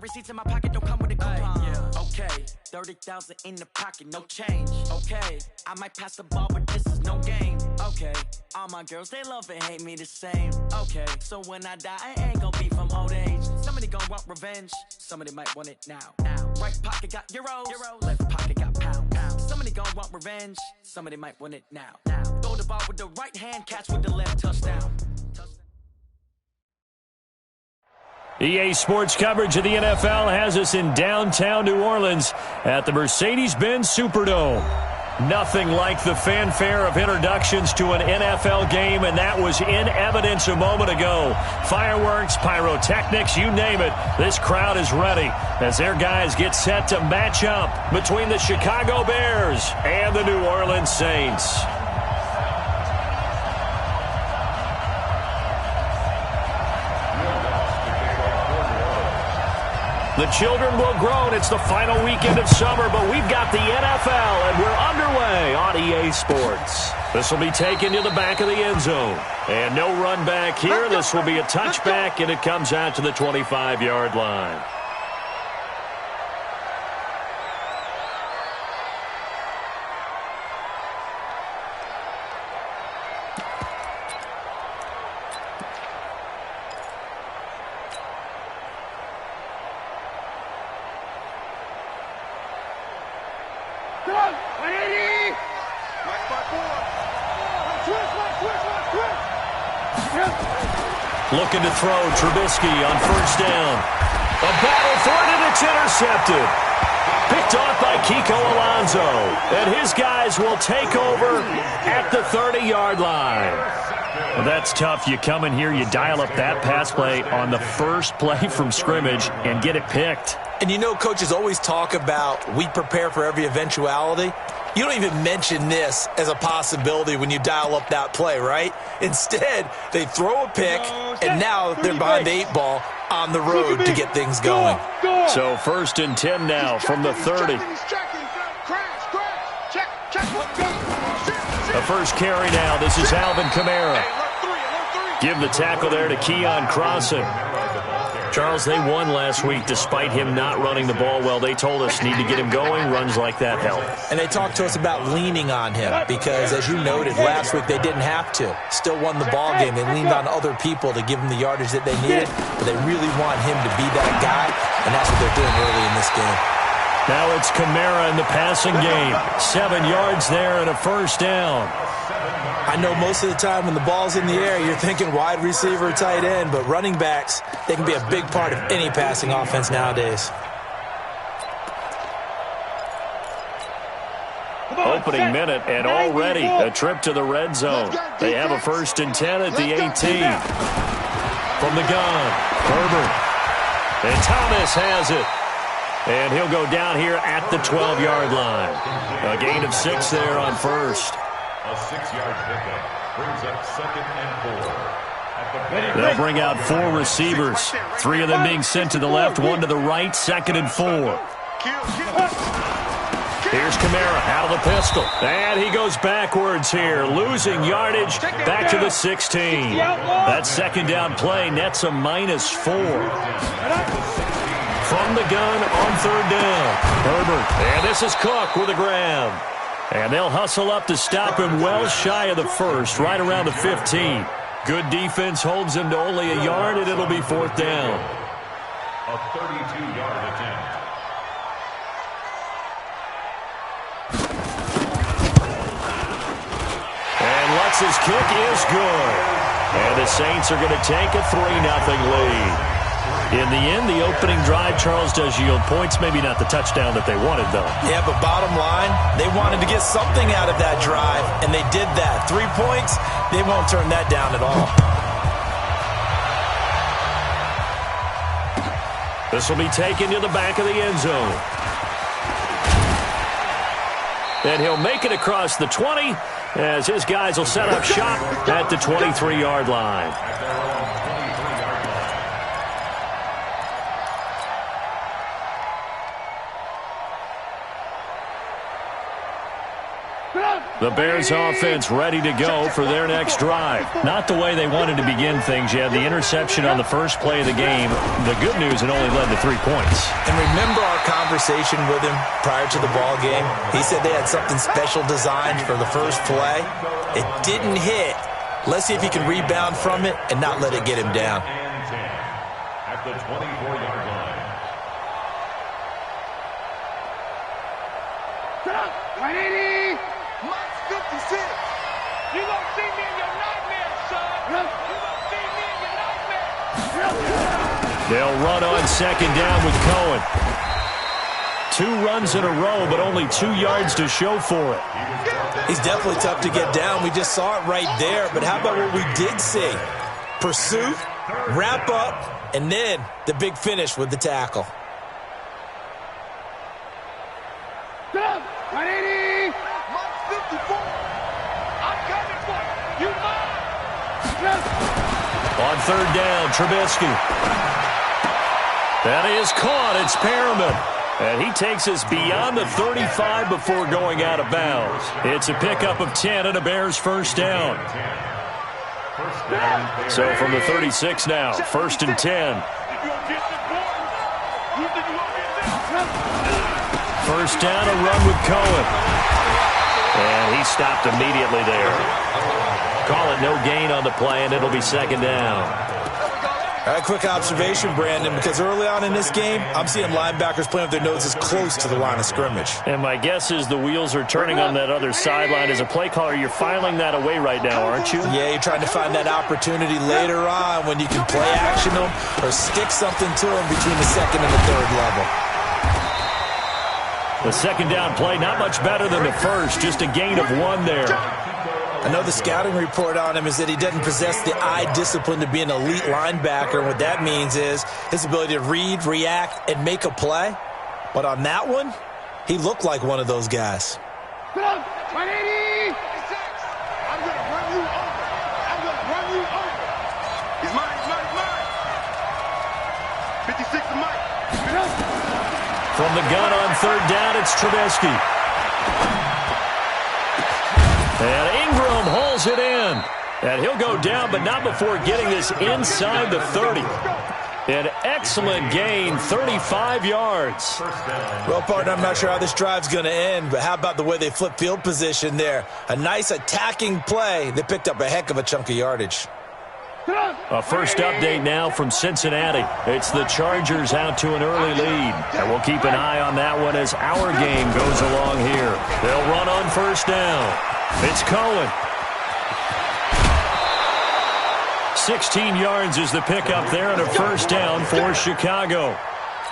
receipts in my pocket, don't come with a coupon. Yeah. Okay, 30,000 in the pocket, no change. Okay, I might pass the ball, but this is no game. Okay, all my girls, they love and hate me the same. Okay, so when I die, I ain't gonna be from old age. Somebody gon' want revenge, somebody might want it now. Right pocket got euros, left pocket got pounds. Somebody gon' want revenge, somebody might want it now. Throw the ball with the right hand, catch with the left, touchdown. EA Sports coverage of the NFL has us in downtown New Orleans at the Mercedes-Benz Superdome. Nothing like the fanfare of introductions to an NFL game, and that was in evidence a moment ago. Fireworks, pyrotechnics, you name it. This crowd is ready as their guys get set to match up between the Chicago Bears and the New Orleans Saints. The children will groan. It's the final weekend of summer, but we've got the NFL, and we're underway on EA Sports. This will be taken to the back of the end zone. And no run back here. This will be a touchback, and it comes out to the 25-yard line. Looking to throw, Trubisky on first down. A battle for it, and it's intercepted. Picked off by Kiko Alonso. And his guys will take over at the 30-yard line. Well, that's tough. You come in here, you dial up that pass play on the first play from scrimmage and get it picked. And you know, coaches always talk about we prepare for every eventuality. You don't even mention this as a possibility when you dial up that play, right? Instead, they throw a pick, and now they're behind the 8 ball on the road to get things going. So 1st and 10 now from the 30. The first carry now. This is Alvin Kamara. Give the tackle there to Keon Crossan. Charles, they won last week despite him not running the ball well. They told us need to get him going. Runs like that help. And they talked to us about leaning on him because, as you noted, last week they didn't have to. Still won the ball game. They leaned on other people to give them the yardage that they needed, but they really want him to be that guy, and that's what they're doing early in this game. Now it's Kamara in the passing game. 7 yards there and a first down. I know most of the time when the ball's in the air, you're thinking wide receiver, tight end, but running backs, they can be a big part of any passing offense nowadays. Opening minute, and already a trip to the red zone. They have a 1st and 10 at the 18. From the gun, Herbert. And Thomas has it. And he'll go down here at the 12-yard line. A gain of 6 there on first. A 6-yard pickup brings up 2nd and 4. They'll bring out 4 receivers. 3 of them being sent to the left, 1 to the right, 2nd and 4. Here's Kamara out of the pistol. And he goes backwards here, losing yardage back to the 16. That 2nd down play nets a -4. From the gun on 3rd down. Herbert. And this is Cook with a grab. And they'll hustle up to stop him well shy of the 1st, right around the 15. Good defense holds him to only a yard, and it'll be 4th down. A 32-yard attempt. And Lutz's kick is good. And the Saints are going to take a 3-0 lead. In the end, the opening drive, Charles, does yield points. Maybe not the touchdown that they wanted, though. Yeah, but bottom line, they wanted to get something out of that drive, and they did that. 3 points, they won't turn that down at all. This will be taken to the back of the end zone. And he'll make it across the 20 as his guys will set up shop at the 23-yard line. The Bears offense ready to go for their next drive. Not the way they wanted to begin things. You had the interception on the first play of the game. The good news, it only led to 3 points. And remember our conversation with him prior to the ball game? He said they had something special designed for the first play. It didn't hit. Let's see if he can rebound from it and not let it get him down. And 10 at the 24-yard line. 180. Mike 56. You gonna see me in your nightmares, son. You gonna see me in your nightmares. They'll run on second down with Cohen. 2 runs in a row, but only 2 yards to show for it. He's definitely tough to get down. We just saw it right there. But how about what we did see? Pursuit, wrap up, and then the big finish with the tackle. 180. Mike 54. I'm coming for you. You mine. On third down, Trubisky. That is caught. It's Perriman. And he takes us beyond the 35 before going out of bounds. It's a pickup of 10 and a Bears first down. So from the 36 now, 1st and 10. First down, a run with Cohen. And he stopped immediately there. Call it no gain on the play, and it'll be second down. All right, quick observation, Brandon, because early on in this game, I'm seeing linebackers playing with their noses close to the line of scrimmage. And my guess is the wheels are turning on that other sideline. As a play caller, you're filing that away right now, aren't you? Yeah, you're trying to find that opportunity later on when you can play action them or stick something to them between the second and the third level. The second down play, not much better than the first, just a gain of 1 there. I know the scouting report on him is that he doesn't possess the eye discipline to be an elite linebacker. And what that means is his ability to read, react, and make a play. But on that one, he looked like one of those guys. 180. I'm going to run you over. I'm going to run you over. He's mine, he's mine, he's mine. 56 to Mike. From the gun on third down, it's Trubisky. And Ingram hauls it in. And he'll go down, but not before getting this inside the 30. An excellent gain, 35 yards. Well, partner, I'm not sure how this drive's going to end, but how about the way they flip field position there? A nice attacking play. They picked up a heck of a chunk of yardage. A first update now from Cincinnati. It's the Chargers out to an early lead. And we'll keep an eye on that one as our game goes along here. They'll run on first down. It's Cohen. 16 yards is the pickup there and a first down for Chicago.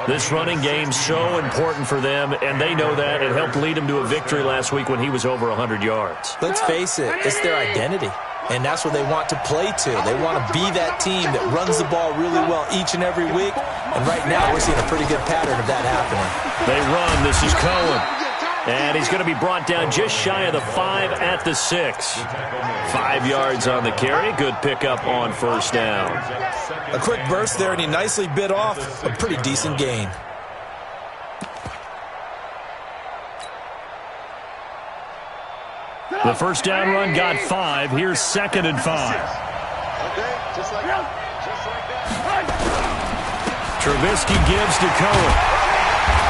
This running game's so important for them, and they know that. It helped lead them to a victory last week when he was over 100 yards. Let's face it, it's their identity. And that's what they want to play to. They want to be that team that runs the ball really well each and every week. And right now, we're seeing a pretty good pattern of that happening. They run. This is Cohen. And he's going to be brought down just shy of the 5 at the 6. 5 yards on the carry. Good pickup on first down. A quick burst there, and he nicely bit off a pretty decent gain. The first down run got 5. Here's 2nd and 5. Trubisky gives to Cohen.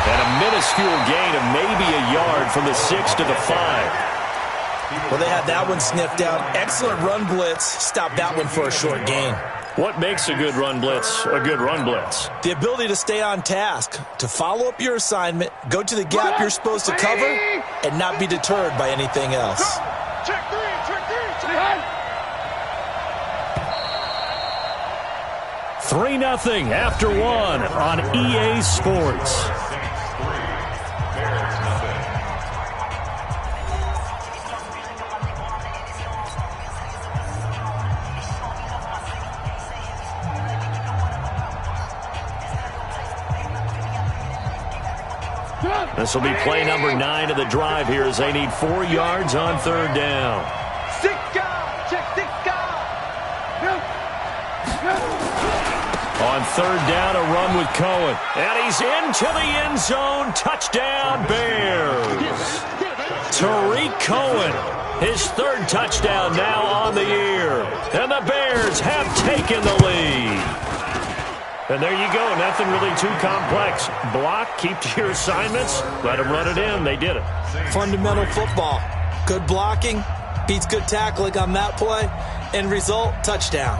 And a minuscule gain of maybe a yard from the 6 to the 5. Well, they had that one sniffed out. Excellent run blitz. Stopped that one for a short gain. What makes a good run blitz a good run blitz? The ability to stay on task, to follow up your assignment, go to the gap you're supposed to cover, and not be deterred by anything else. Check 3, check 3. 3-0 after 1 on EA Sports. This will be play number 9 of the drive here as they need 4 yards on third down. 6 guys, check 6 guys. On third down, a run with Cohen. And he's into the end zone. Touchdown, Bears. Tariq Cohen, his third touchdown now on the year. And the Bears have taken the lead. And there you go. Nothing really too complex. Block, keep to your assignments, let them run it in. They did it. Fundamental football. Good blocking beats good tackling on that play. End result, touchdown.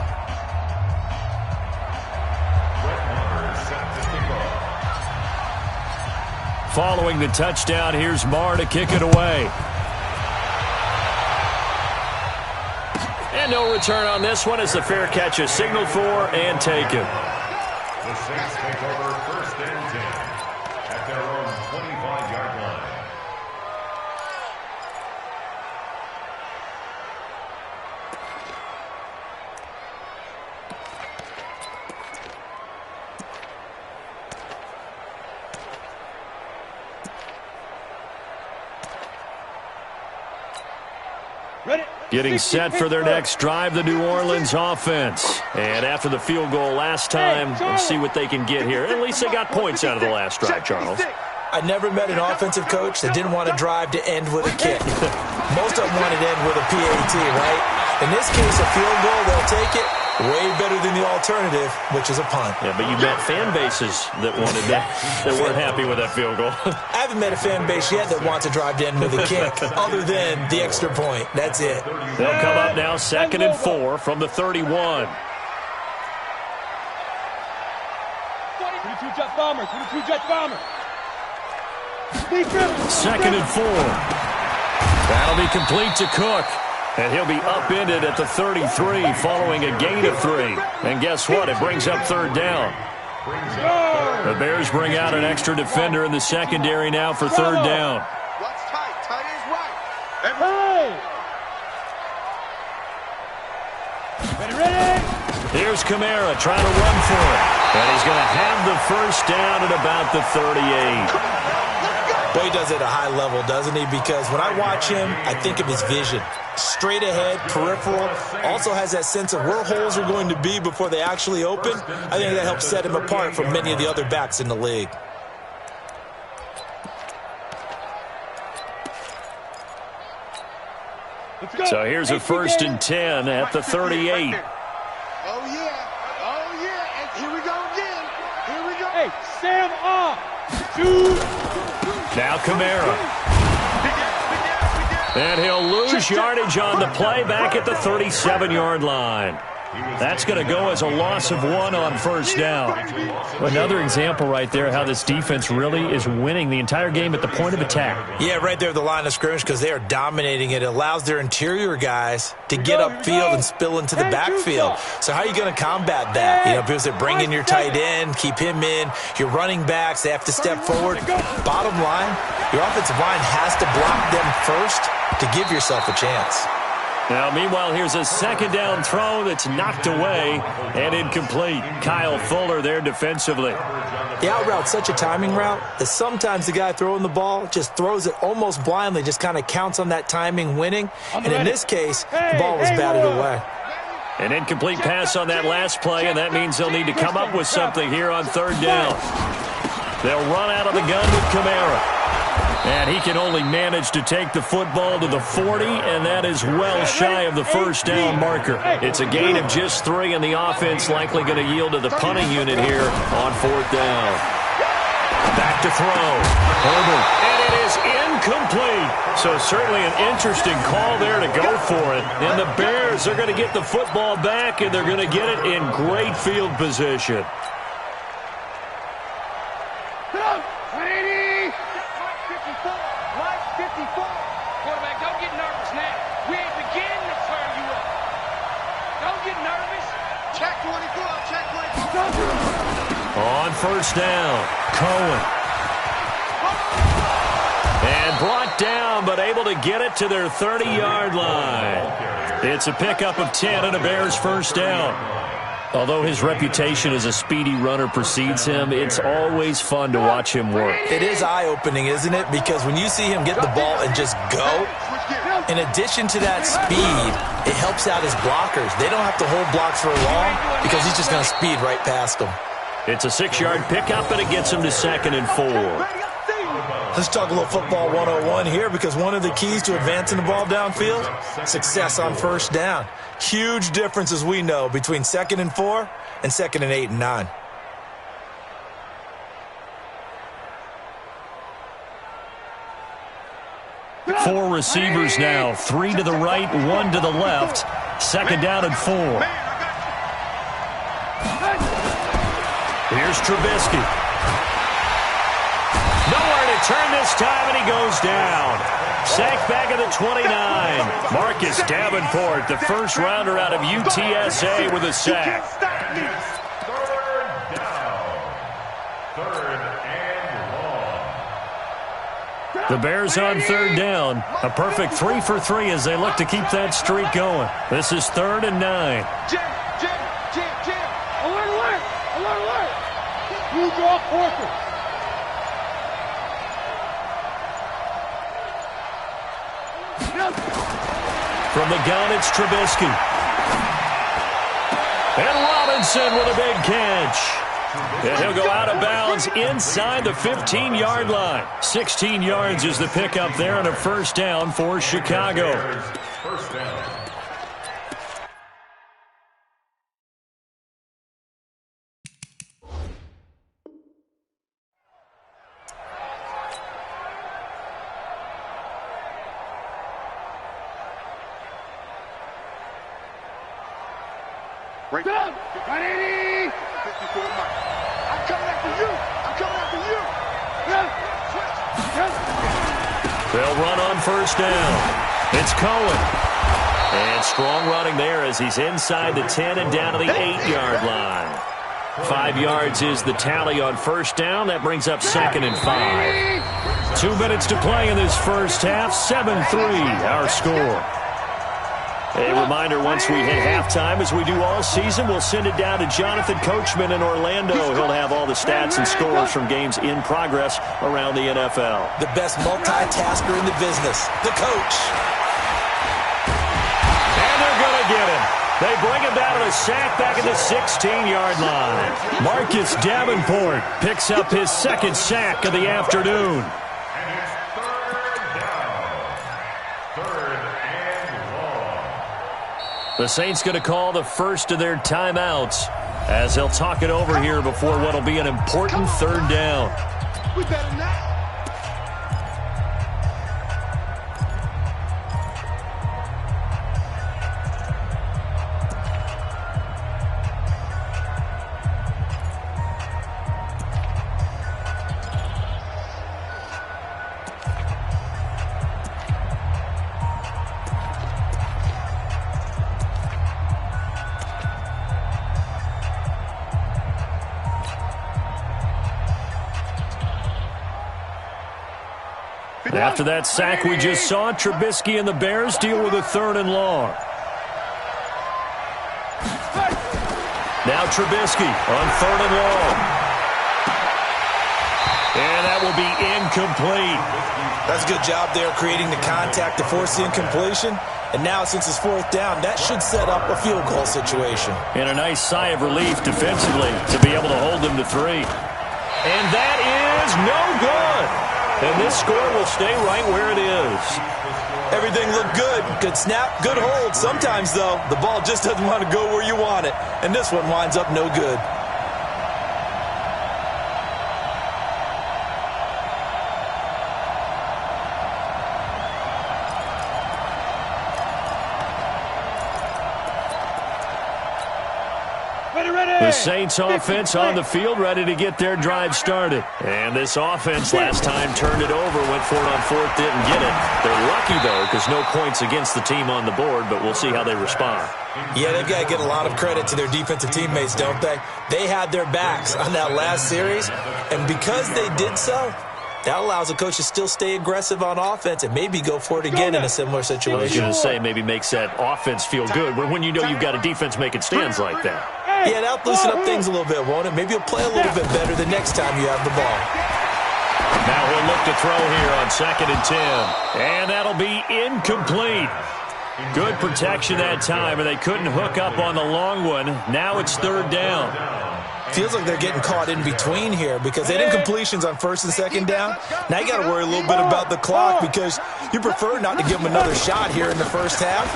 Following the touchdown, here's Marr to kick it away. And no return on this one as the fair catch is signaled for and taken. The Saints take over 1st and 10 at their own 25-yard line. Getting set for their next drive, the New Orleans offense. And after the field goal last time, let's see what they can get here. At least they got points out of the last drive, Charles. I never met an offensive coach that didn't want a drive to end with a kick. Most of them want it to end with a PAT, right? In this case, a field goal, they'll take it. Way better than the alternative, which is a punt. Yeah, but you met fan bases that wanted that, that weren't happy with that field goal. I haven't met a fan base yet that wants a drive to end with a kick, other than the extra point. That's it. They'll come up now 2nd and 4 from the 31. 22 Jet Bombers, 22 Jet Bombers. 2nd and 4. That'll be complete to Cook. And he'll be upended at the 33 following a gain of 3. And guess what? It brings up 3rd down. The Bears bring out an extra defender in the secondary now for 3rd down. What's tight? Tight is right. Hey! Ready? Here's Kamara trying to run for it. And he's going to have the 1st down at about the 38. Boy, he does it at a high level, doesn't he? Because when I watch him, I think of his vision. Straight ahead, peripheral, also has that sense of where holes are going to be before they actually open. I think that helps set him apart from many of the other backs in the league. So here's a 1st and 10 at the 38. Oh, yeah. Oh, yeah. And here we go again. Here we go. Hey, Sam off. Now Kamara. And he'll lose yardage on the play back at the 37-yard line. That's going to go as a loss of 1 on 1st down. Another example right there how this defense really is winning the entire game at the point of attack. Yeah, right there at the line of scrimmage because they are dominating it. It allows their interior guys to get upfield and spill into the backfield. So how are you going to combat that? You know, because they bring in your tight end, keep him in. Your running backs, they have to step forward. Bottom line, your offensive line has to block them first to give yourself a chance. Now, meanwhile, here's a 2nd down throw that's knocked away and incomplete. Kyle Fuller there defensively. The out route's such a timing route that sometimes the guy throwing the ball just throws it almost blindly, just kind of counts on that timing winning. And in this case, the ball was batted away. An incomplete pass on that last play, and that means they'll need to come up with something here on 3rd down. They'll run out of the gun with Kamara. And he can only manage to take the football to the 40, and that is well shy of the 1st down marker. It's a gain of just 3, and the offense likely going to yield to the punting unit here on 4th down. Back to throw. Herbert. And it is incomplete. So certainly an interesting call there to go for it. And the Bears are going to get the football back, and they're going to get it in great field position. Quarterback, don't get nervous now. We ain't beginning to turn you up. Don't get nervous. Check 24, check 24. On 1st down, Cohen. And brought down, but able to get it to their 30-yard line. It's a pickup of 10 and a Bears 1st down. Although his reputation as a speedy runner precedes him, it's always fun to watch him work. It is eye-opening, isn't it? Because when you see him get the ball and just go, in addition to that speed, it helps out his blockers. They don't have to hold blocks for long because he's just going to speed right past them. It's a 6-yard pickup, and it gets him to 2nd and 4. Let's talk a little football 101 here, because one of the keys to advancing the ball downfield, success on first down. Huge difference, as we know, between 2nd and 4 and 2nd and 8 and 9. Four receivers now, 3 to the right, 1 to the left. 2nd down and 4. Here's Trubisky. Nowhere to turn this time, and he goes down. Sacked back at the 29. Marcus Davenport, the first rounder out of UTSA, with a sack. The Bears on 3rd down. A perfect 3 for 3 as they look to keep that streak going. This is 3rd and 9. Jim. Alert. You draw Porter. From the gun, it's Trubisky. And Robinson with a big catch. And he'll go out of bounds inside the 15-yard line. 16 yards is the pickup there, and a first down for Chicago. First down. Right down. Ready. 54 Mike. I'm coming after you. They'll run on first down. It's Cohen. And strong running there as he's inside the 10 and down to the 8-yard line. 5 yards is the tally on first down. That brings up 2nd and 5. 2 minutes to play in this first half. 7-3 our score. A reminder, once we hit halftime, as we do all season, we'll send it down to Jonathan Coachman in Orlando. He'll have all the stats and scores from games in progress around the NFL. The best multitasker in the business, the coach. And they're going to get him. They bring him down to the sack back at the 16-yard line. Marcus Davenport picks up his 2nd sack of the afternoon. The Saints going to call the first of their timeouts as they'll talk it over here before what will be an important 3rd down. We better not. After that sack we just saw, Trubisky and the Bears deal with a 3rd and long. Now Trubisky on 3rd and long. And that will be incomplete. That's a good job there creating the contact to force the incompletion. And now, since it's 4th down, that should set up a field goal situation. And a nice sigh of relief defensively to be able to hold them to 3. And that is no good. And this score will stay right where it is. Everything looked good. Good snap, good hold. Sometimes, though, the ball just doesn't want to go where you want it. And this one winds up no good. The Saints offense on the field, ready to get their drive started. And this offense last time turned it over, went for it on 4th, didn't get it. They're lucky, though, because no points against the team on the board, but we'll see how they respond. Yeah, they've got to get a lot of credit to their defensive teammates, don't they? They had their backs on that last series, and because they did so, that allows the coach to still stay aggressive on offense and maybe go for it again in a similar situation. I was going to say maybe makes that offense feel good when you know you've got a defense making stands like that. Yeah, that'll loosen up things a little bit, won't it? Maybe you'll play a little bit better the next time you have the ball. Now he'll look to throw here on 2nd and 10. And that'll be incomplete. Good protection that time, and they couldn't hook up on the long one. Now it's 3rd down. Feels like they're getting caught in between here because they had incompletions on first and second down. Now you got to worry a little bit about the clock because you prefer not to give them another shot here in the first half.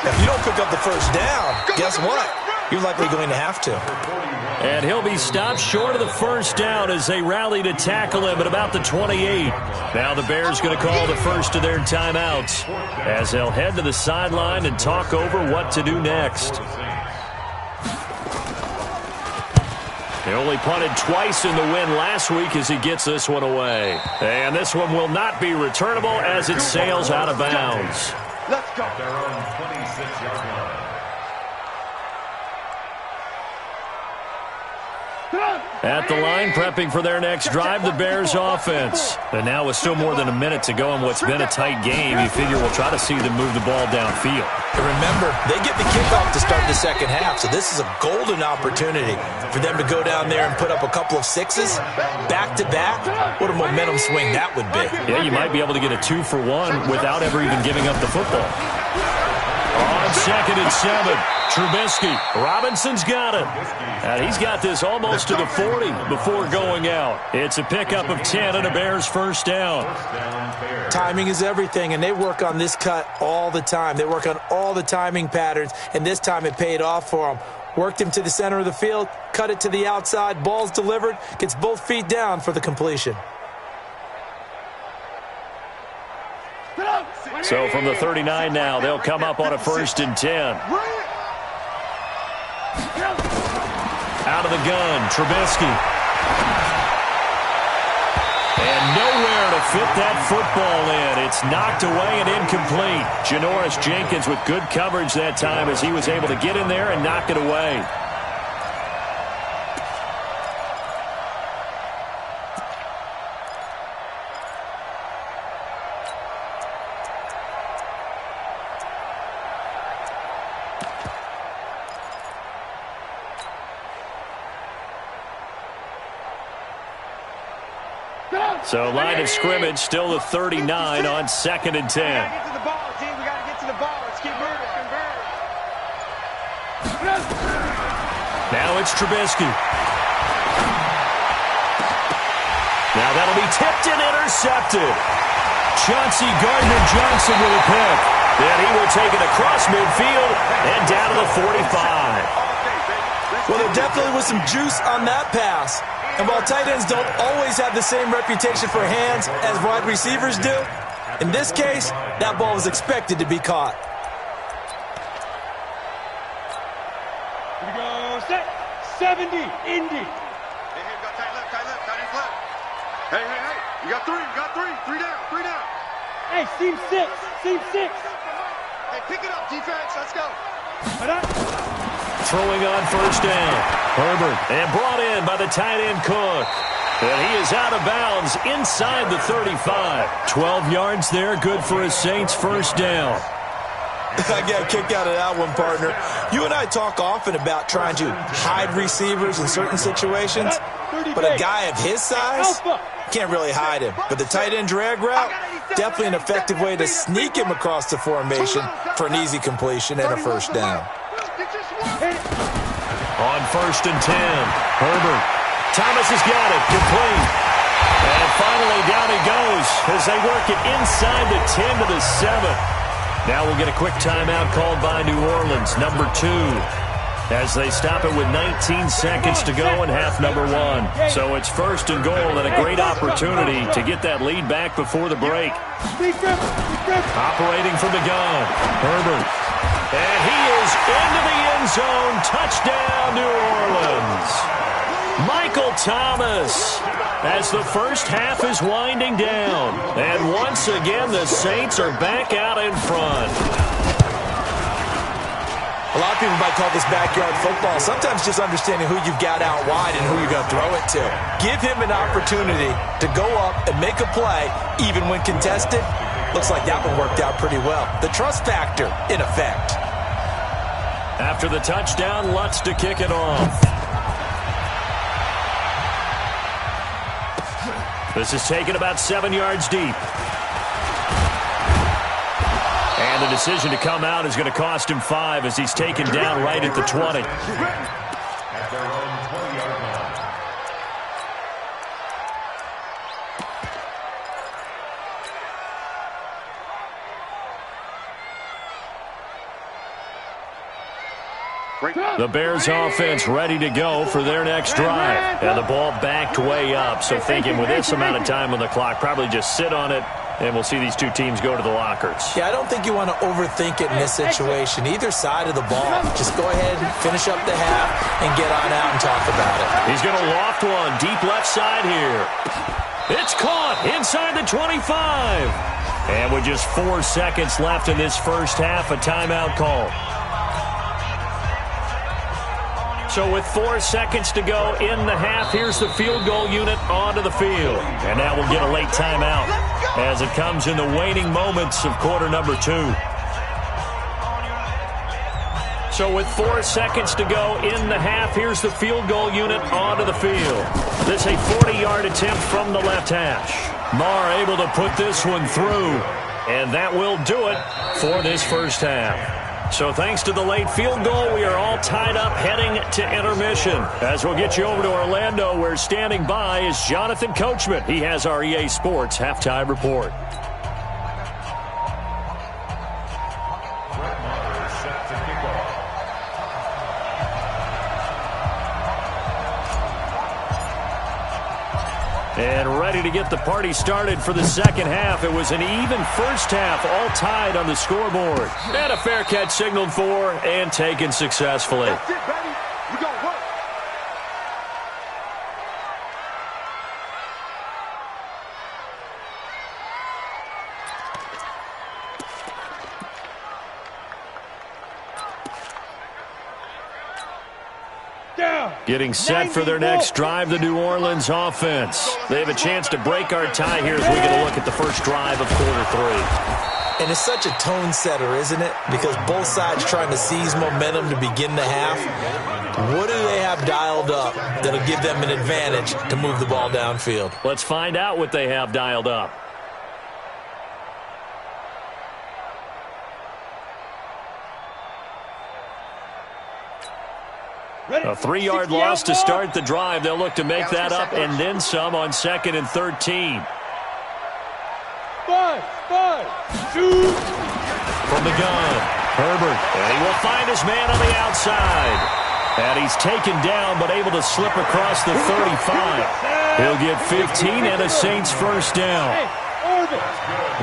If you don't pick up the first down, guess what? You're likely going to have to. And he'll be stopped short of the first down as they rally to tackle him at about the 28. Now the Bears going to call the first of their timeouts as they'll head to the sideline and talk over what to do next. He only punted twice in the win last week as he gets this one away. And this one will not be returnable as it sails out of bounds. Let's go. At their own 26-yard line. At the line, prepping for their next drive, the Bears offense. And now with still more than a minute to go in what's been a tight game, you figure we'll try to see them move the ball downfield. And remember, they get the kickoff to start the second half, so this is a golden opportunity for them to go down there and put up a couple of sixes back-to-back. What a momentum swing that would be. Yeah, you might be able to get a 2-for-1 without ever even giving up the football. On 2nd and 7, Trubisky. Robinson's got it. And he's got this almost to the 40 before going out. It's a pickup of 10 and a Bears first down. Timing is everything, and they work on this cut all the time. They work on all the timing patterns, and this time it paid off for them. Worked him to the center of the field, cut it to the outside, ball's delivered, gets both feet down for the completion. So from the 39 now, they'll come up on a 1st and 10. Out of the gun, Trubisky. And nowhere to fit that football in. It's knocked away and incomplete. Janoris Jenkins with good coverage that time as he was able to get in there and knock it away. So line of scrimmage still the 39 on 2nd and 10. We got to get to the ball, team. We got to get to the ball. Let's keep moving. Now it's Trubisky. Now that'll be tipped and intercepted. Chauncey Gardner-Johnson with a pick. Then he will take it across midfield and down to the 45. Well, there definitely was some juice on that pass. And while tight ends don't always have the same reputation for hands as wide receivers do, in this case, that ball was expected to be caught. Here we go. Set. 70. Indy. Hey, we got tight left. Hey. You got three. Three down. Hey, seam 6. Hey, pick it up, defense. Let's go. Throwing on 1st down. Herbert, and brought in by the tight end Cook. And he is out of bounds inside the 35. 12 yards there, good for a Saints first down. I got a kick out of that one, partner. You and I talk often about trying to hide receivers in certain situations, but a guy of his size can't really hide him. But the tight end drag route, definitely an effective way to sneak him across the formation for an easy completion and a first down. On 1st and 10, Herbert. Thomas has got it, complete. And finally down he goes as they work it inside the 10 to the 7. Now we'll get a quick timeout called by New Orleans, number 2, as they stop it with 19 seconds to go in half number 1. So it's 1st and goal and a great opportunity to get that lead back before the break. Operating from the gun, Herbert. And he is into the end zone. Touchdown, New Orleans. Michael Thomas as the first half is winding down. And once again, the Saints are back out in front. A lot of people might call this backyard football. Sometimes just understanding who you've got out wide and who you're going to throw it to. Give him an opportunity to go up and make a play, even when contested. Looks like that one worked out pretty well. The trust factor, in effect. After the touchdown, Lutz to kick it off. This is taken about 7 yards deep. And the decision to come out is going to cost him 5 as he's taken down right at the 20. At their own 20-yard line. The Bears offense ready to go for their next drive. And the ball backed way up, so thinking with this amount of time on the clock, probably just sit on it, and we'll see these two teams go to the lockers. Yeah, I don't think you want to overthink it in this situation. Either side of the ball. Just go ahead, finish up the half, and get on out and talk about it. He's going to loft one deep left side here. It's caught inside the 25. And with just 4 seconds left in this first half, a timeout call. So with 4 seconds to go in the half, here's the field goal unit onto the field. And now we'll get a late timeout as it comes in the waning moments of quarter number 2. So with 4 seconds to go in the half, here's the field goal unit onto the field. This a 40-yard attempt from the left hash. Marr able to put this one through, and that will do it for this first half. So thanks to the late field goal, we are all tied up heading to intermission. As we'll get you over to Orlando, where standing by is Jonathan Coachman. He has our EA Sports halftime report. And ready to get the party started for the second half. It was an even first half, all tied on the scoreboard. And a fair catch signaled for and taken successfully. That's it, baby. We gonna work. Getting set for their next drive, the New Orleans offense. They have a chance to break our tie here as we get a look at the first drive of quarter 3. And it's such a tone setter, isn't it? Because both sides trying to seize momentum to begin the half. What do they have dialed up that'll give them an advantage to move the ball downfield? Let's find out what they have dialed up. A 3-yard loss to start the drive. They'll look to make that up and then some on 2nd and 13. Shoot. From the gun, Herbert, and he will find his man on the outside. And he's taken down but able to slip across the 35. He'll get 15 and a Saints first down.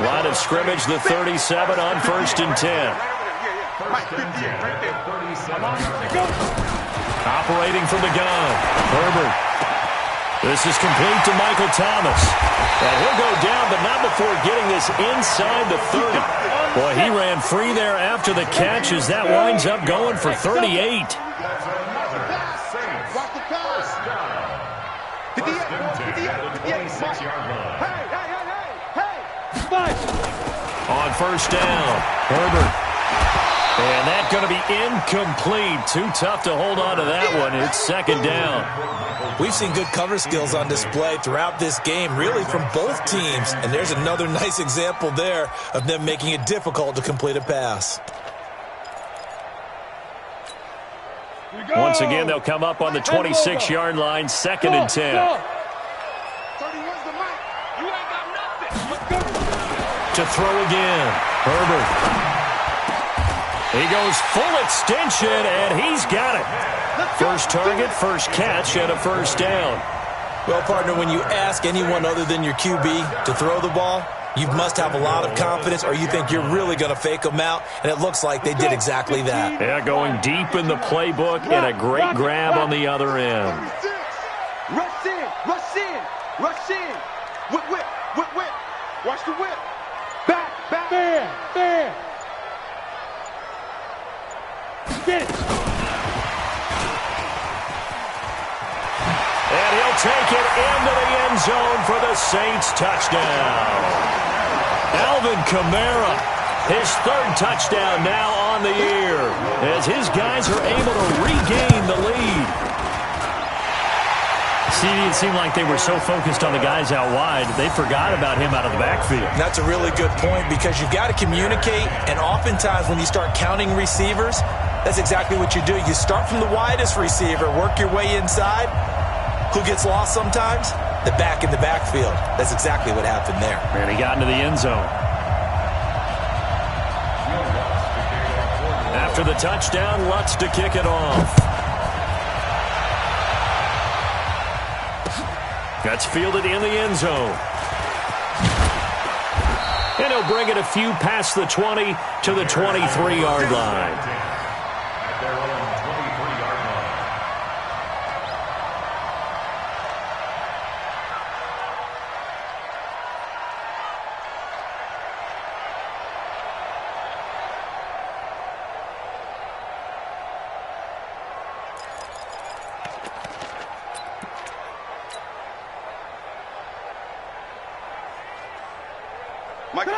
Line of scrimmage, the 37 on 1st and 10. Operating from the gun, Herbert. This is complete to Michael Thomas. And he'll go down, but not before getting this inside the 30. Boy, he ran free there after the catch as that winds up going for 38. On 1st down, Herbert. And that's going to be incomplete. Too tough to hold on to that one. It's 2nd down. We've seen good cover skills on display throughout this game, really from both teams. And there's another nice example there of them making it difficult to complete a pass. Once again, they'll come up on the 26-yard line, 2nd and 10. To throw again, Herbert. He goes full extension, and he's got it. First target, first catch, and a first down. Well, partner, when you ask anyone other than your QB to throw the ball, you must have a lot of confidence, or you think you're really going to fake them out, and it looks like they did exactly that. Yeah, going deep in the playbook, and a great grab on the other end. Rush in, rush in, rush in. Whip, whip, whip, whip. Watch the whip. Back, back. Fair. Get it. And he'll take it into the end zone for the Saints touchdown. Alvin Kamara, his 3rd touchdown now on the year, as his guys are able to regain the lead. It seemed like they were so focused on the guys out wide, they forgot about him out of the backfield. That's a really good point, because you've got to communicate, and oftentimes when you start counting receivers, that's exactly what you do. You start from the widest receiver, work your way inside. Who gets lost sometimes? The back in the backfield. That's exactly what happened there. And he got into the end zone. After the touchdown, Lutz to kick it off. That's fielded in the end zone. And he'll bring it a few past the 20 to the 23-yard line. At their own 23-yard line.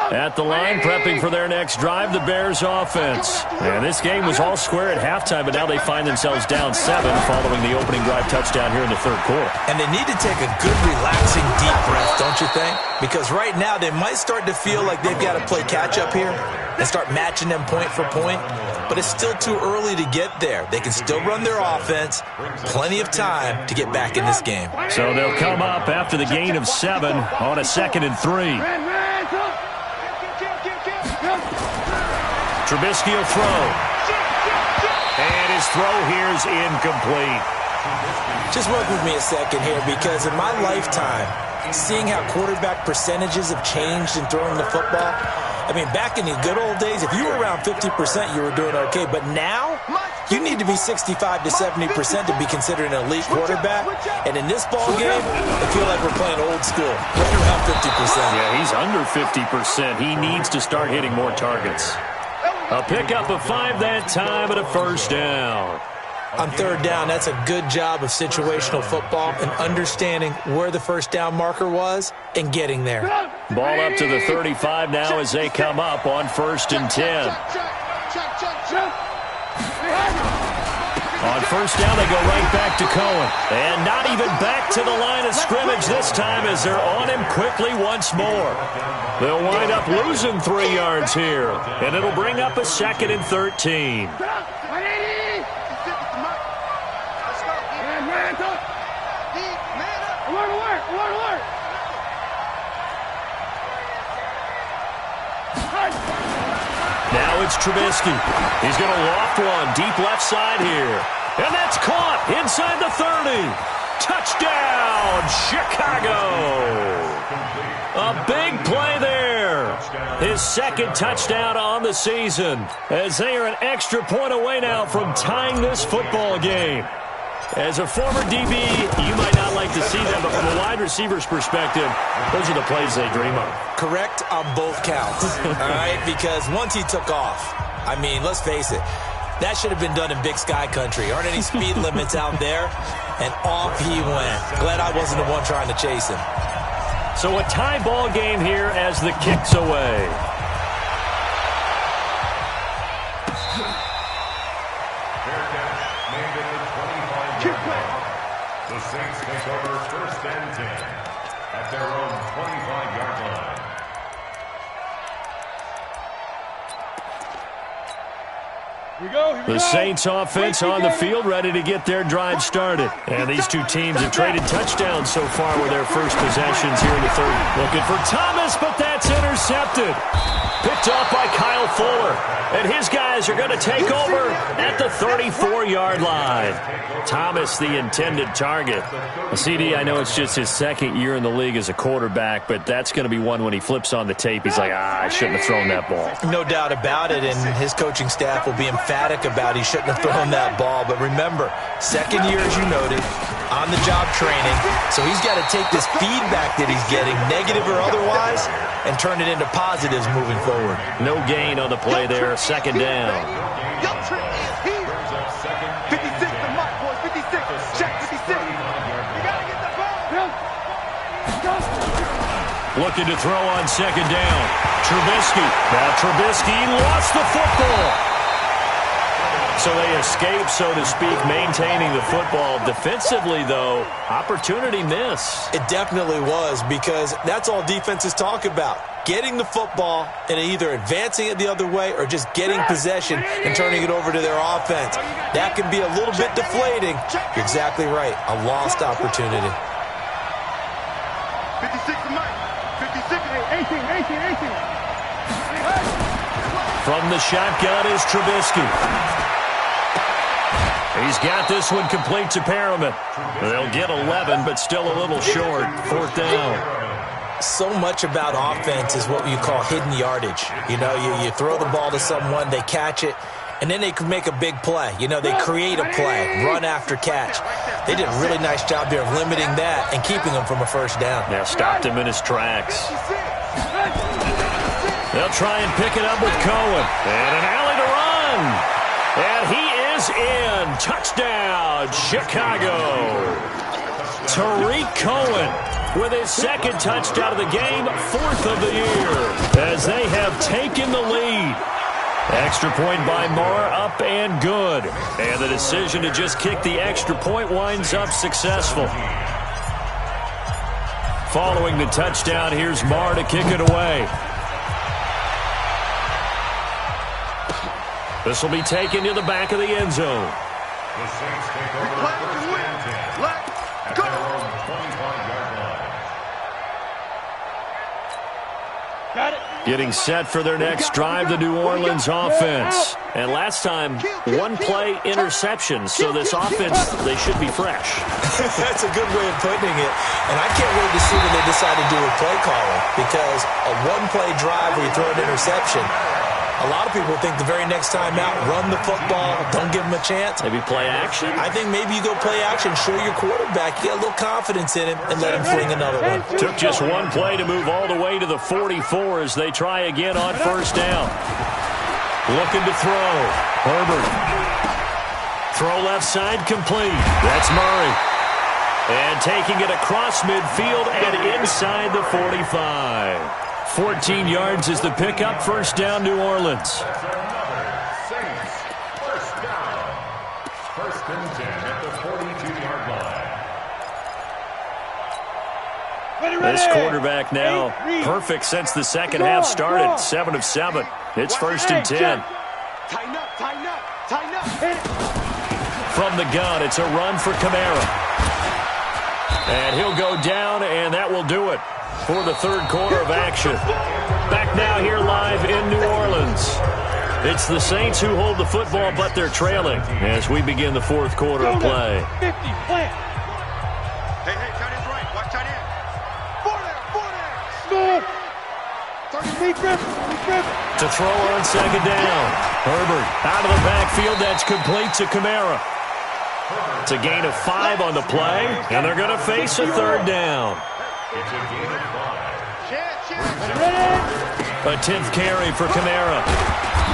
At the line, prepping for their next drive, the Bears offense. And this game was all square at halftime, but now they find themselves down 7 following the opening drive touchdown here in the third quarter. And they need to take a good, relaxing, deep breath, don't you think? Because right now they might start to feel like they've got to play catch-up here and start matching them point for point. But it's still too early to get there. They can still run their offense. Plenty of time to get back in this game. So they'll come up after the gain of 7 on a 2nd and 3. Trubisky will throw. And his throw here is incomplete. Just work with me a second here, because in my lifetime, seeing how quarterback percentages have changed in throwing the football, I mean, back in the good old days, if you were around 50%, you were doing okay. But now, you need to be 65 to 70% to be considered an elite quarterback. And in this ball game, I feel like we're playing old school, right around 50%. Yeah, he's under 50%. He needs to start hitting more targets. A pickup of 5 that time and a first down. On third down, that's a good job of situational football and understanding where the first down marker was and getting there. Ball up to the 35 now as they come up on 1st and 10. On first down, they go right back to Cohen. And not even back to the line of scrimmage this time as they're on him quickly once more. They'll wind up losing 3 yards here. And it'll bring up a 2nd and 13. Now it's Trubisky. He's going to loft one deep left side here. And that's caught inside the 30. Touchdown, Chicago. A big play there. His 2nd touchdown on the season, as they are an extra point away now from tying this football game. As a former DB, you might not like to see them, but from a wide receiver's perspective, those are the plays they dream of. Correct on both counts, all right? Because once he took off, I mean, let's face it, that should have been done in Big Sky country. Aren't any speed limits out there? And off he went. Glad I wasn't the one trying to chase him. So a tie ball game here as the kick's away. The Saints take over 1st and 10 at their own 25-yard line. The Saints offense on the field, ready to get their drive started. And these two teams have traded touchdowns so far with their first possessions here in the third. Looking for Thomas, but that's intercepted. Picked off by Kyle Fuller. And his guys are going to take over at the 34-yard line. Thomas, the intended target. CD, I know it's just his 2nd year in the league as a quarterback, but that's going to be one when he flips on the tape. He's like, I shouldn't have thrown that ball. No doubt about it, and his coaching staff will be emphatic about he shouldn't have thrown that ball. But remember, 2nd year, as you noted, on-the-job training. So he's got to take this feedback that he's getting, negative or otherwise, and turn it into positives moving forward. No gain on the play there, 2nd down. 56 to Mike, boys. 56. Check 56. You got to get the ball. Looking to throw on 2nd down. Trubisky. Now Trubisky lost the football. So they escape, so to speak, maintaining the football. Defensively, though, opportunity miss. It definitely was, because that's all defenses talk about. Getting the football and either advancing it the other way or just getting possession and turning it over to their offense. That can be a little bit deflating. You're exactly right. A lost opportunity. 56 to Mike. 56, 18. From the shotgun is Trubisky. He's got this one complete to Perriman. They'll get 11, but still a little short. 4th down. So much about offense is what you call hidden yardage. You know, you throw the ball to someone, they catch it, and then they can make a big play. You know, they create a play, run after catch. They did a really nice job there of limiting that and keeping him from a first down. Yeah, stopped him in his tracks. They'll try and pick it up with Cohen. And an alley to run. And he is in. Touchdown, Chicago. Tariq Cohen with his 2nd touchdown of the game, 4th of the year, as they have taken the lead. Extra point by Marr, up and good. And the decision to just kick the extra point winds up successful. Following the touchdown, here's Marr to kick it away. This will be taken to the back of the end zone. The Saints take over the first and 10 at their own 25-yard line. Got it. Getting set for their next drive, the New Orleans offense. And last time, 1-play interception. So this offense, they should be fresh. That's a good way of putting it. And I can't wait to see what they decide to do with play calling, because a 1-play drive where you throw an interception, a lot of people think the very next time out, run the football, don't give them a chance. Maybe play action? I think maybe you go play action, show your quarterback, you got a little confidence in him, and let him fling another one. Took just 1 play to move all the way to the 44 as they try again on 1st down. Looking to throw. Herbert. Throw left side complete. That's Murray. And taking it across midfield and inside the 45. 14 yards is the pickup. 1st down, New Orleans. That's another Saints first down. 1st and 10 at the 42-yard line. This quarterback now perfect since the second half started. 7 of 7. It's 1st and 10. Tighten up, tighten up, tighten up. From the gun, it's a run for Kamara. And he'll go down, and that will do it for the 3rd quarter of action. Back now here live in New Orleans. It's the Saints who hold the football, but they're trailing as we begin the 4th quarter of play. 50, plant. Hey, tight end's right. Watch tight end. 4 there. 30. To throw on 2nd down. Herbert out of the backfield. That's complete to Kamara. It's a gain of 5 on the play, and they're going to face a 3rd down. It's a gain of 5. A 10th carry for Kamara.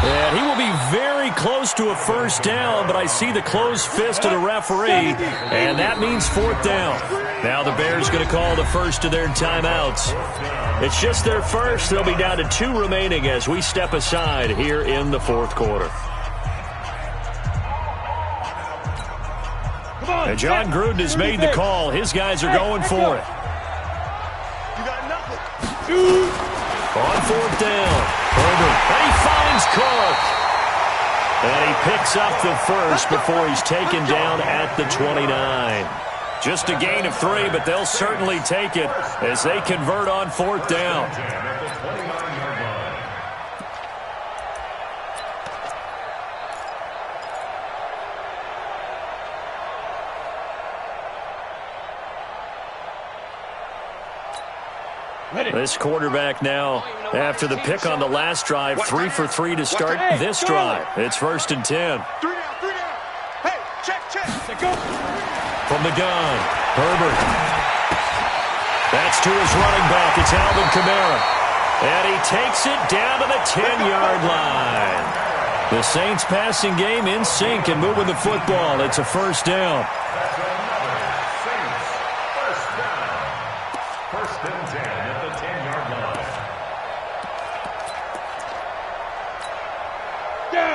And he will be very close to a 1st down, but I see the closed fist of the referee, and that means 4th down. Now the Bears going to call the first of their timeouts. It's just their first. They'll be down to 2 remaining as we step aside here in the 4th quarter. And John Gruden has made the call. His guys are going for it. You got nothing. On 4th down, Herbert, and he finds Cook. And he picks up the first before he's taken down at the 29. Just a gain of 3, but they'll certainly take it as they convert on 4th down. This quarterback now, after the pick on the last drive, 3 for 3 to start this drive. It's 1st and 10. 3 down, 3 down. Hey, check. From the gun, Herbert. That's to his running back. It's Alvin Kamara. And he takes it down to the 10-yard line. The Saints passing game in sync and moving the football. It's a 1st down. That's another Saints first down. 1st and 10 at the 10-yard line.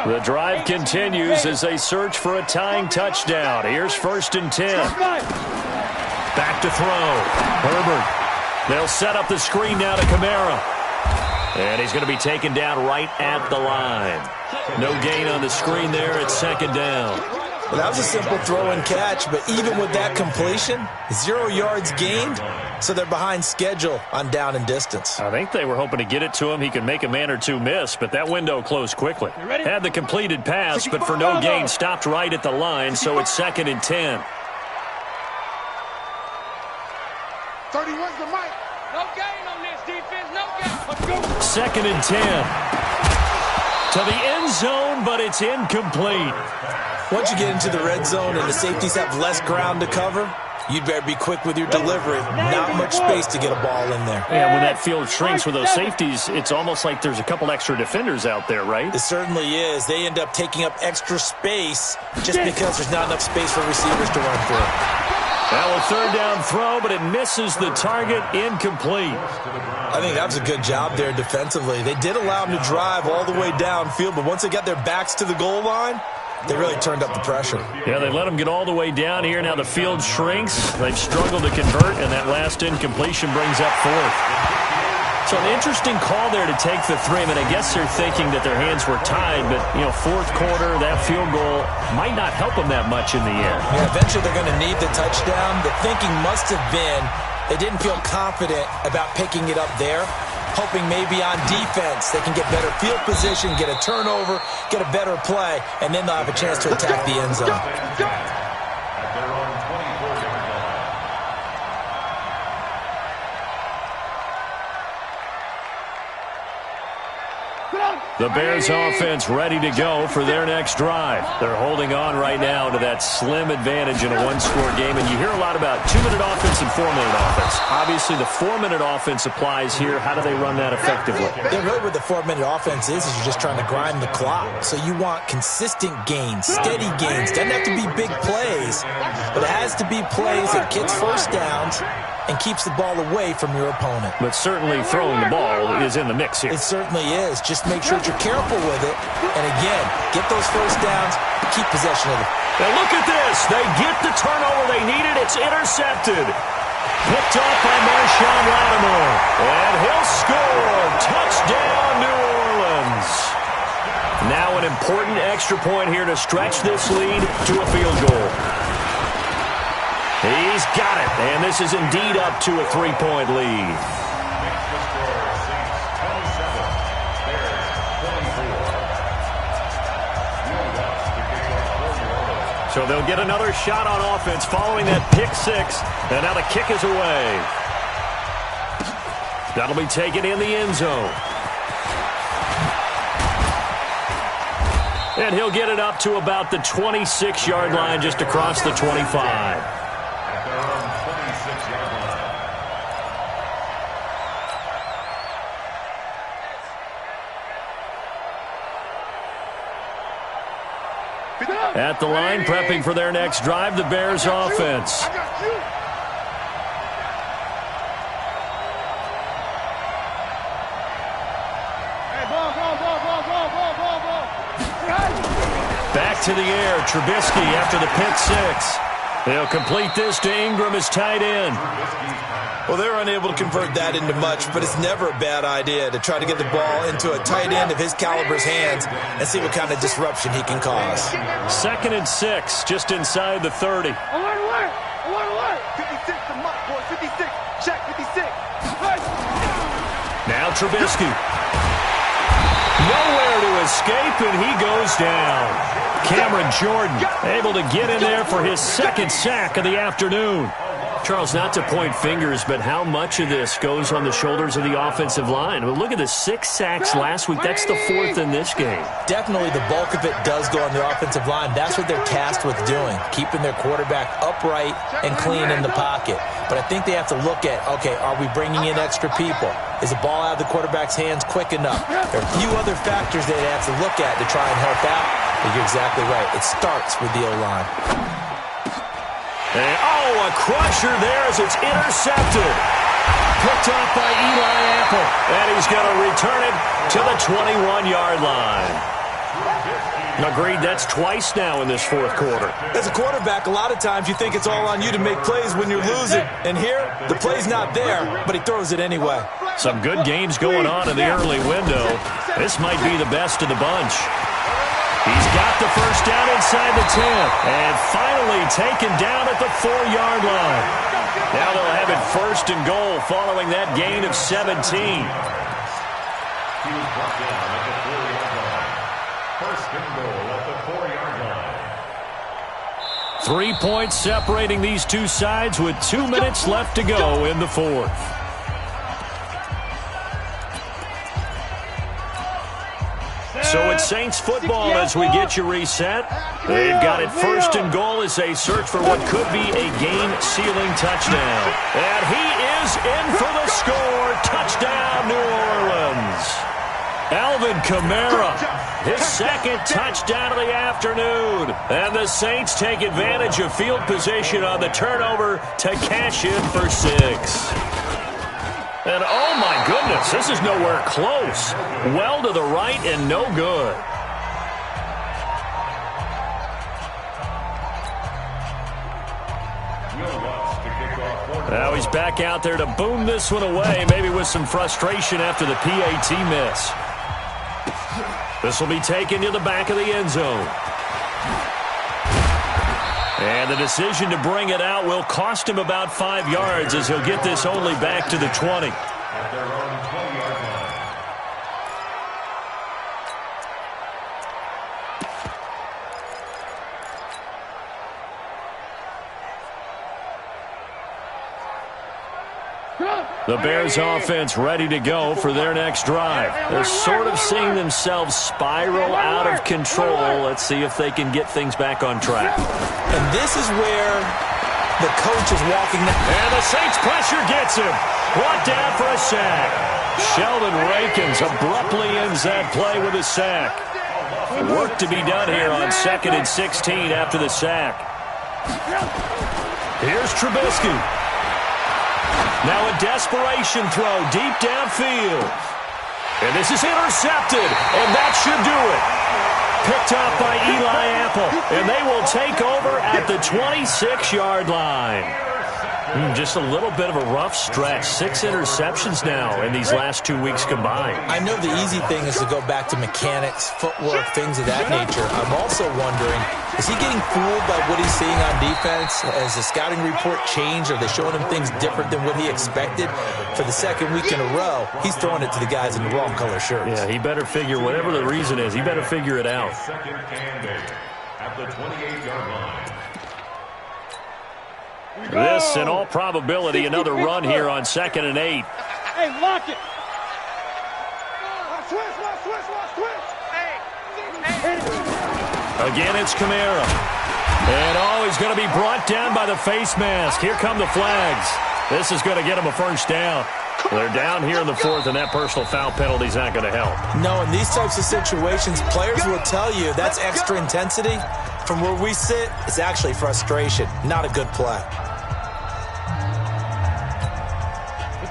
The drive continues as they search for a tying touchdown. Here's 1st and 10. Back to throw. Herbert. They'll set up the screen now to Kamara. And he's going to be taken down right at the line. No gain on the screen there. It's 2nd down. Well, that was a simple throw and catch, but even with that completion, 0 yards gained, so they're behind schedule on down and distance. I think they were hoping to get it to him. He could make a man or two miss, but that window closed quickly. Had the completed pass, but for no gain, stopped right at the line, so it's 2nd and 10. 31's the mic. No gain on this defense, no gain. Let's go. 2nd and 10. To the end zone, but it's incomplete. Once you get into the red zone and the safeties have less ground to cover, you'd better be quick with your delivery. Not much space to get a ball in there. And when that field shrinks with those safeties, it's almost like there's a couple extra defenders out there, right? It certainly is. They end up taking up extra space just because there's not enough space for receivers to run through. Now a 3rd down throw, but it misses the target, incomplete. I think that was a good job there defensively. They did allow them to drive all the way downfield, but once they got their backs to the goal line, they really turned up the pressure. Yeah, they let them get all the way down here. Now the field shrinks. They've struggled to convert, and that last incompletion brings up 4th. So an interesting call there to take the 3. I mean, I guess they're thinking that their hands were tied, but, 4th quarter, that field goal might not help them that much in the end. Yeah, eventually they're going to need the touchdown. The thinking must have been they didn't feel confident about picking it up there, hoping maybe on defense they can get better field position, get a turnover, get a better play, and then they'll have a chance to attack the end zone. The Bears offense ready to go for their next drive. They're holding on right now to that slim advantage in a one-score game, and you hear a lot about 2-minute offense and 4-minute offense. Obviously, the 4-minute offense applies here. How do they run that effectively? Yeah, really what the 4-minute offense is you're just trying to grind the clock. So you want consistent gains, steady gains. Doesn't have to be big plays, but it has to be plays that gets first downs and keeps the ball away from your opponent. But certainly throwing the ball is in the mix here. It certainly is. Just make sure that you're careful with it. And again, get those first downs, keep possession of it. Now look at this. They get the turnover they needed. It's intercepted. Picked off by Marshawn Lattimore. And he'll score. Touchdown, New Orleans. Now an important extra point here to stretch this lead to a field goal. He's got it, and this is indeed up to a 3-point lead. So they'll get another shot on offense following that pick 6, and now the kick is away. That'll be taken in the end zone. And he'll get it up to about the 26-yard line, just across the 25. At the line, prepping for their next drive, the Bears offense. Back to the air, Trubisky after the pick 6. They'll complete this to Ingram as tight end. Well, they're unable to convert that into much, but it's never a bad idea to try to get the ball into a tight end of his caliber's hands and see what kind of disruption he can cause. 2nd and 6, just inside the 30. Alert! 56 to Mike, boy. 56. Check 56. Now Trubisky. Nowhere to escape, and he goes down. Cameron Jordan able to get in there for his 2nd sack of the afternoon. Charles, not to point fingers, but how much of this goes on the shoulders of the offensive line? Well, look at the 6 sacks last week. That's the 4th in this game. Definitely the bulk of it does go on the offensive line. That's what they're tasked with doing, keeping their quarterback upright and clean in the pocket. But I think they have to look at, okay, are we bringing in extra people? Is the ball out of the quarterback's hands quick enough? There are a few other factors they have to look at to try and help out. But you're exactly right. It starts with the O-line. And, a crusher there as it's intercepted. Picked off by Eli Apple. And he's going to return it to the 21-yard line. Agreed, that's twice now in this 4th quarter. As a quarterback, a lot of times you think it's all on you to make plays when you're losing. And here, the play's not there, but he throws it anyway. Some good games going on in the early window. This might be the best of the bunch. He's got the first down inside the 10. And finally taken down at the 4-yard line. Now they'll have it first and goal following that gain of 17. He was brought down at the 4-yard line. First and goal at the 4-yard line. 3 points separating these two sides with 2 minutes left to go in the fourth. So it's Saints football as we get you reset. They've got it first and goal as they search for what could be a game-sealing touchdown. And he is in for the score. Touchdown, New Orleans. Alvin Kamara, his second touchdown of the afternoon. And the Saints take advantage of field position on the turnover to cash in for 6. And oh my goodness, this is nowhere close. Well to the right and no good. Now he's back out there to boom this one away, maybe with some frustration after the PAT miss. This will be taken to the back of the end zone. And the decision to bring it out will cost him about 5 yards as he'll get this only back to the 20. At their own 20-yard line. The Bears offense ready to go for their next drive. They're sort of seeing themselves spiral out of control. Let's see if they can get things back on track. And this is where the coach is walking. And the Saints pressure gets him. Brought down for a sack. Sheldon Rankins abruptly ends that play with a sack. Work to be done here on 2nd and 16 after the sack. Here's Trubisky. Now a desperation throw deep downfield. And this is intercepted, and that should do it. Picked up by Eli Apple, and they will take over at the 26-yard line. Just a little bit of a rough stretch. 6 interceptions now in these last 2 weeks combined. I know the easy thing is to go back to mechanics, footwork, things of that nature. I'm also wondering, is he getting fooled by what he's seeing on defense? Has the scouting report changed? Are they showing him things different than what he expected? For the second week in a row, he's throwing it to the guys in the wrong color shirts. Yeah, he better figure, whatever the reason is, he better figure it out. Second and 8 at the 28-yard line. This, in all probability, another run here on 2nd and 8. Hey, lock it. Again, it's Kamara. And, he's going to be brought down by the face mask. Here come the flags. This is going to get him a first down. They're down here in the fourth, and that personal foul penalty is not going to help. No, in these types of situations, players will tell you that's extra intensity. From where we sit, it's actually frustration. Not a good play.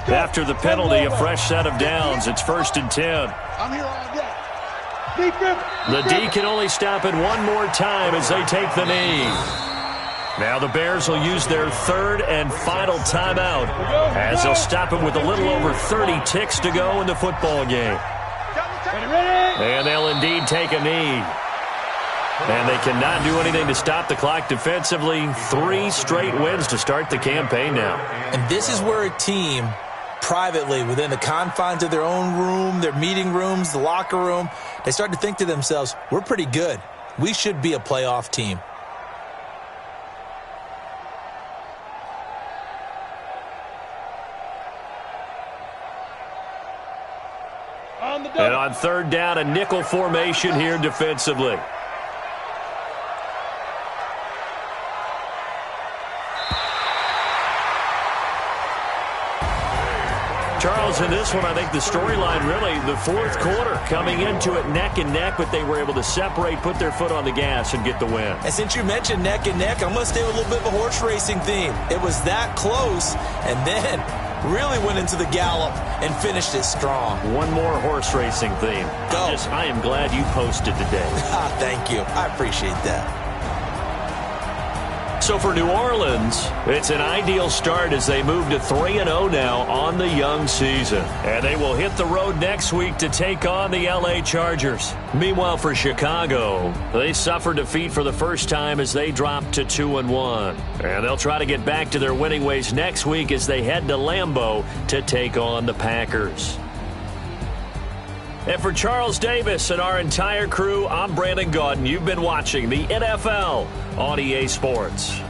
After the penalty, a fresh set of downs. It's 1st and 10. I'm here all day. Defense. The D can only stop it one more time as they take the knee. Now the Bears will use their 3rd and final timeout as they'll stop it with a little over 30 ticks to go in the football game. And they'll indeed take a knee. And they cannot do anything to stop the clock defensively. 3 straight wins to start the campaign now. And this is where a team, privately, within the confines of their own room, their meeting rooms, the locker room, they start to think to themselves, we're pretty good. We should be a playoff team. And on 3rd down, a nickel formation here defensively. Charles, in this one, I think the storyline really, the fourth quarter, coming into it neck and neck, but they were able to separate, put their foot on the gas, and get the win. And since you mentioned neck and neck, I'm going to stay with a little bit of a horse racing theme. It was that close, and then really went into the gallop and finished it strong. One more horse racing theme. Go. I am glad you posted today. Thank you. I appreciate that. So for New Orleans, it's an ideal start as they move to 3-0 now on the young season. And they will hit the road next week to take on the LA Chargers. Meanwhile, for Chicago, they suffered defeat for the first time as they dropped to 2-1. And they'll try to get back to their winning ways next week as they head to Lambeau to take on the Packers. And for Charles Davis and our entire crew, I'm Brandon Gaudin. You've been watching the NFL on EA Sports.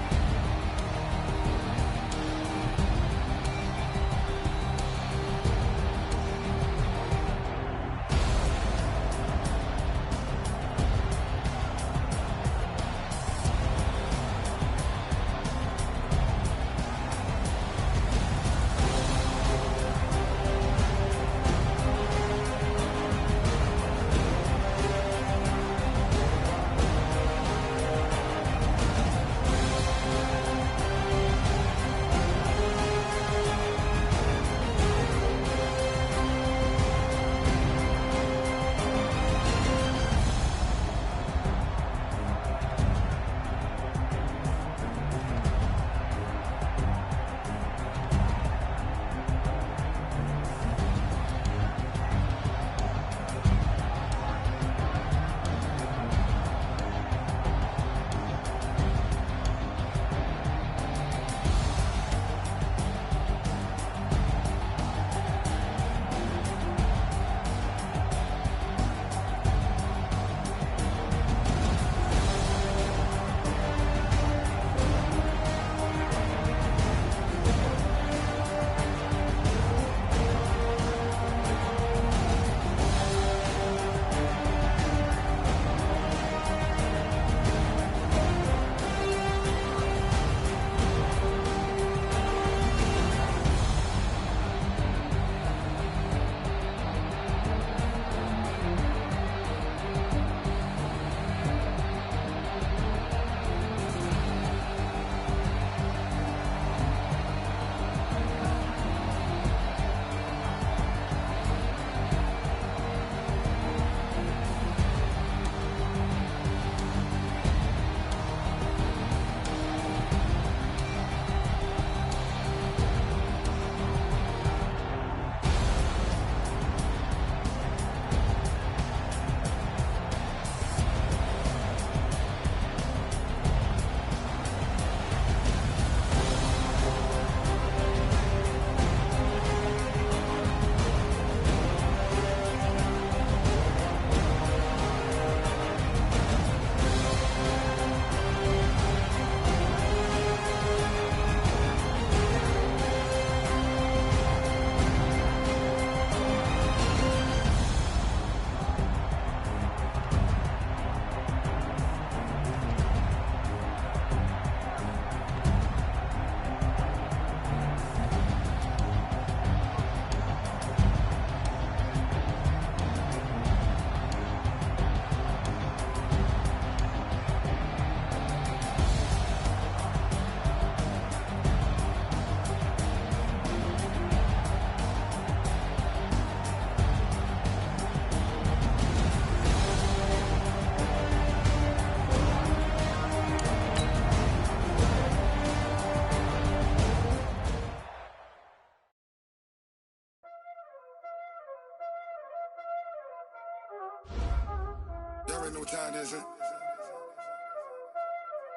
Y'all already know what time it is, huh?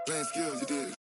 Playing skills, you did.